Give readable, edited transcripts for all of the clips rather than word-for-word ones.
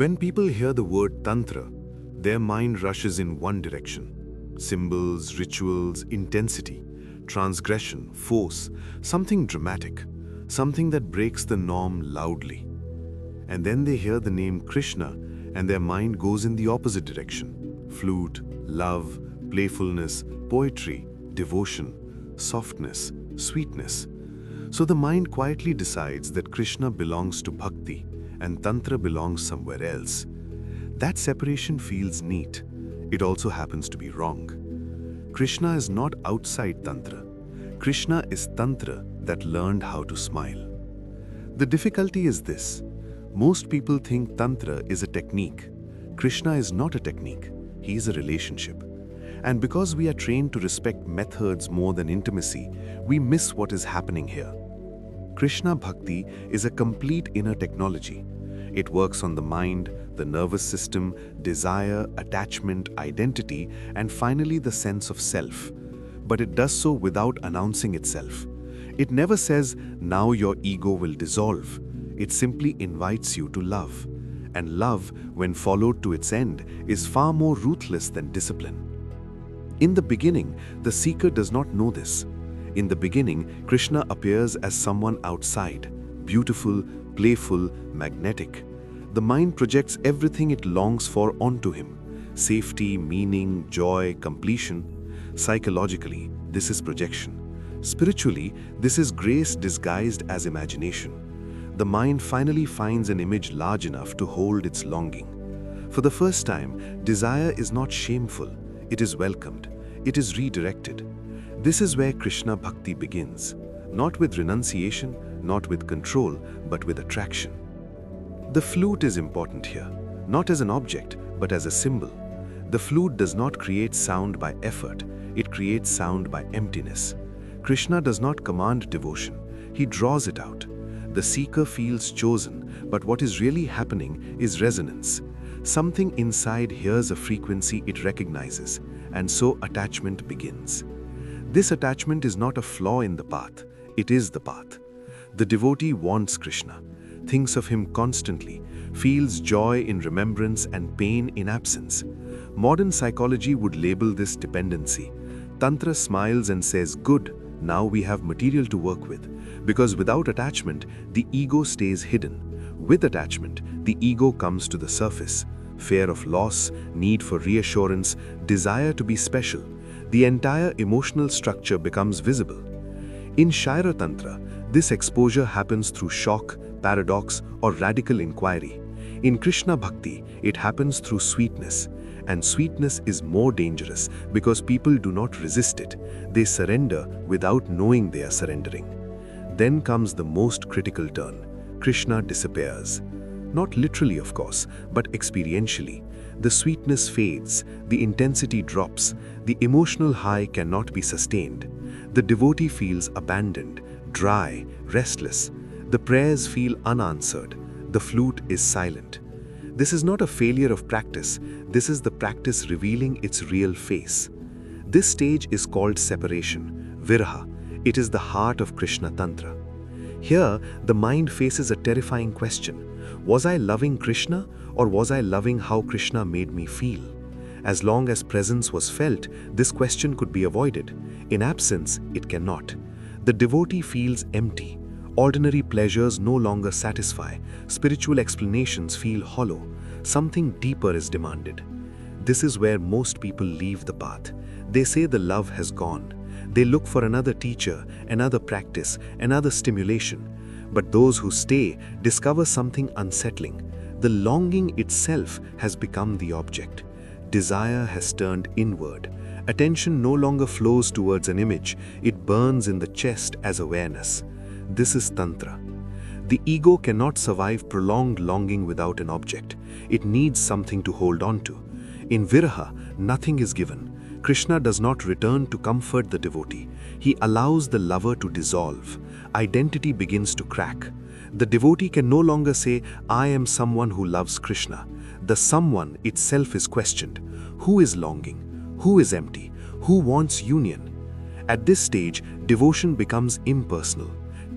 When people hear the word Tantra, their mind rushes in one direction. Symbols, rituals, intensity, transgression, force, something dramatic, something that breaks the norm loudly. And then they hear the name Krishna and their mind goes in the opposite direction. Flute, love, playfulness, poetry, devotion, softness, sweetness. So the mind quietly decides that Krishna belongs to Bhakti and Tantra belongs somewhere else. That separation feels neat. It also happens to be wrong. Krishna is not outside Tantra. Krishna is Tantra that learned how to smile. The difficulty is this. Most people think Tantra is a technique. Krishna is not a technique. He is a relationship. And because we are trained to respect methods more than intimacy, we miss what is happening here. Krishna Bhakti is a complete inner technology. It works on the mind, the nervous system, desire, attachment, identity, and finally the sense of self. But it does so without announcing itself. It never says, now your ego will dissolve. It simply invites you to love. And love, when followed to its end, is far more ruthless than discipline. In the beginning, the seeker does not know this. In the beginning, Krishna appears as someone outside, beautiful, playful, magnetic. The mind projects everything it longs for onto him: safety, meaning, joy, completion. Psychologically, this is projection. Spiritually, this is grace disguised as imagination. The mind finally finds an image large enough to hold its longing. For the first time, desire is not shameful. It is welcomed. It is redirected. This is where Krishna Bhakti begins. Not with renunciation, not with control, but with attraction. The flute is important here, not as an object, but as a symbol. The flute does not create sound by effort. It creates sound by emptiness. Krishna does not command devotion. He draws it out. The seeker feels chosen, but what is really happening is resonance. Something inside hears a frequency it recognizes, and so attachment begins. This attachment is not a flaw in the path, it is the path. The devotee wants Krishna, thinks of him constantly, feels joy in remembrance and pain in absence. Modern psychology would label this dependency. Tantra smiles and says, good, now we have material to work with. Because without attachment, the ego stays hidden. With attachment, the ego comes to the surface. Fear of loss, need for reassurance, desire to be special. The entire emotional structure becomes visible. In Shaira Tantra, this exposure happens through shock, paradox, or radical inquiry. In Krishna Bhakti, it happens through sweetness. And sweetness is more dangerous because people do not resist it. They surrender without knowing they are surrendering. Then comes the most critical turn. Krishna disappears. Not literally, of course, but experientially. The sweetness fades, the intensity drops, the emotional high cannot be sustained. The devotee feels abandoned, dry, restless. The prayers feel unanswered. The flute is silent. This is not a failure of practice. This is the practice revealing its real face. This stage is called separation, viraha. It is the heart of Krishna Tantra. Here, the mind faces a terrifying question. Was I loving Krishna, or was I loving how Krishna made me feel? As long as presence was felt, this question could be avoided. In absence, it cannot. The devotee feels empty. Ordinary pleasures no longer satisfy. Spiritual explanations feel hollow. Something deeper is demanded. This is where most people leave the path. They say the love has gone. They look for another teacher, another practice, another stimulation. But those who stay discover something unsettling. The longing itself has become the object. Desire has turned inward. Attention no longer flows towards an image. It burns in the chest as awareness. This is Tantra. The ego cannot survive prolonged longing without an object. It needs something to hold on to. In viraha, nothing is given. Krishna does not return to comfort the devotee. He allows the lover to dissolve. Identity begins to crack. The devotee can no longer say, I am someone who loves Krishna. The someone itself is questioned. Who is longing? Who is empty? Who wants union? At this stage, devotion becomes impersonal.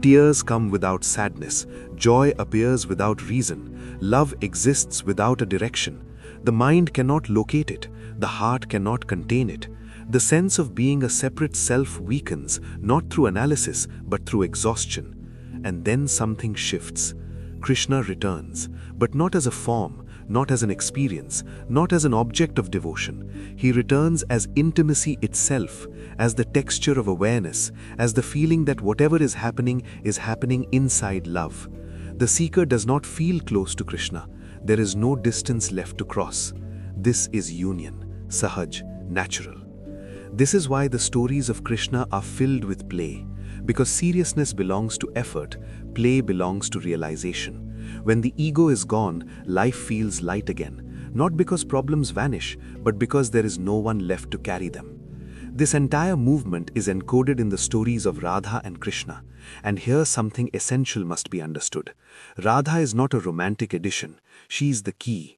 Tears come without sadness, joy appears without reason, love exists without a direction. The mind cannot locate it, the heart cannot contain it. The sense of being a separate self weakens, not through analysis, but through exhaustion. And then something shifts. Krishna returns, but not as a form, not as an experience, not as an object of devotion. He returns as intimacy itself, as the texture of awareness, as the feeling that whatever is happening inside love. The seeker does not feel close to Krishna. There is no distance left to cross. This is union, sahaj, natural. This is why the stories of Krishna are filled with play, because seriousness belongs to effort, play belongs to realization. When the ego is gone, life feels light again, not because problems vanish, but because there is no one left to carry them. This entire movement is encoded in the stories of Radha and Krishna, and here something essential must be understood. Radha is not a romantic addition, she is the key.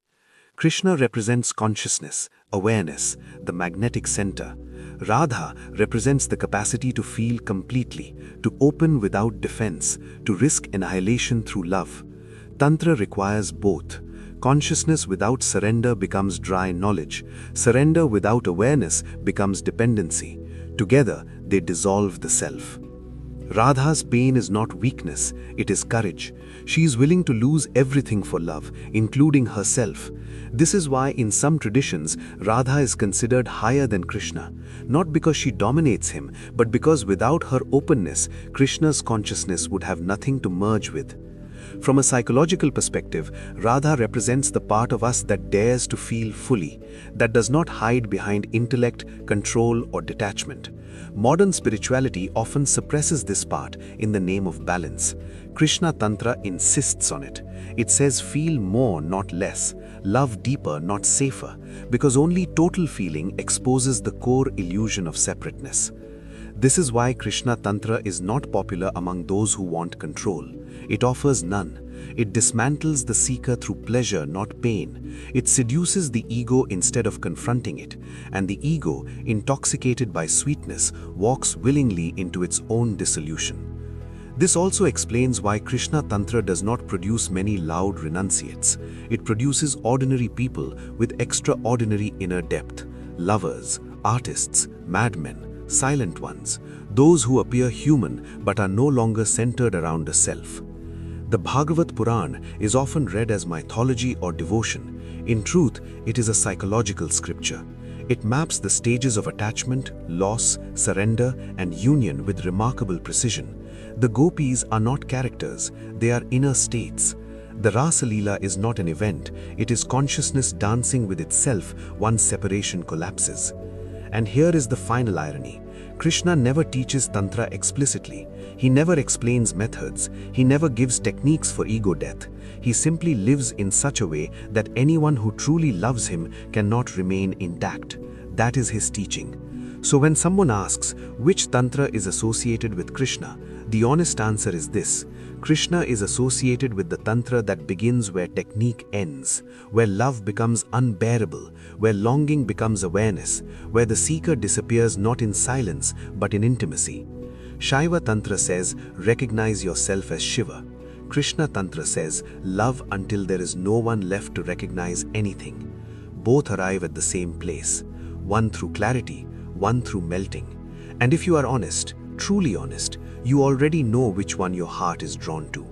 Krishna represents consciousness, awareness, the magnetic center. Radha represents the capacity to feel completely, to open without defense, to risk annihilation through love. Tantra requires both. Consciousness without surrender becomes dry knowledge. Surrender without awareness becomes dependency. Together, they dissolve the self. Radha's pain is not weakness, it is courage. She is willing to lose everything for love, including herself. This is why in some traditions, Radha is considered higher than Krishna, not because she dominates him, but because without her openness, Krishna's consciousness would have nothing to merge with. From a psychological perspective, Radha represents the part of us that dares to feel fully, that does not hide behind intellect, control, or detachment. Modern spirituality often suppresses this part in the name of balance. Krishna Tantra insists on it. It says feel more, not less, love deeper, not safer, because only total feeling exposes the core illusion of separateness. This is why Krishna Tantra is not popular among those who want control. It offers none. It dismantles the seeker through pleasure, not pain. It seduces the ego instead of confronting it, and the ego, intoxicated by sweetness, walks willingly into its own dissolution. This also explains why Krishna Tantra does not produce many loud renunciates. It produces ordinary people with extraordinary inner depth, lovers, artists, madmen, silent ones, those who appear human but are no longer centered around a self. The Bhagavad Puran is often read as mythology or devotion. In truth, it is a psychological scripture. It maps the stages of attachment, loss, surrender, and union with remarkable precision. The gopis are not characters, they are inner states. The Rasa Leela is not an event, it is consciousness dancing with itself once separation collapses. And here is the final irony. Krishna never teaches Tantra explicitly. He never explains methods. He never gives techniques for ego death. He simply lives in such a way that anyone who truly loves him cannot remain intact. That is his teaching. So when someone asks which Tantra is associated with Krishna, the honest answer is this. Krishna is associated with the Tantra that begins where technique ends, where love becomes unbearable, where longing becomes awareness, where the seeker disappears not in silence but in intimacy. Shaiva Tantra says, recognize yourself as Shiva. Krishna Tantra says, love until there is no one left to recognize anything. Both arrive at the same place, one through clarity, one through melting. And if you are honest, truly honest, you already know which one your heart is drawn to.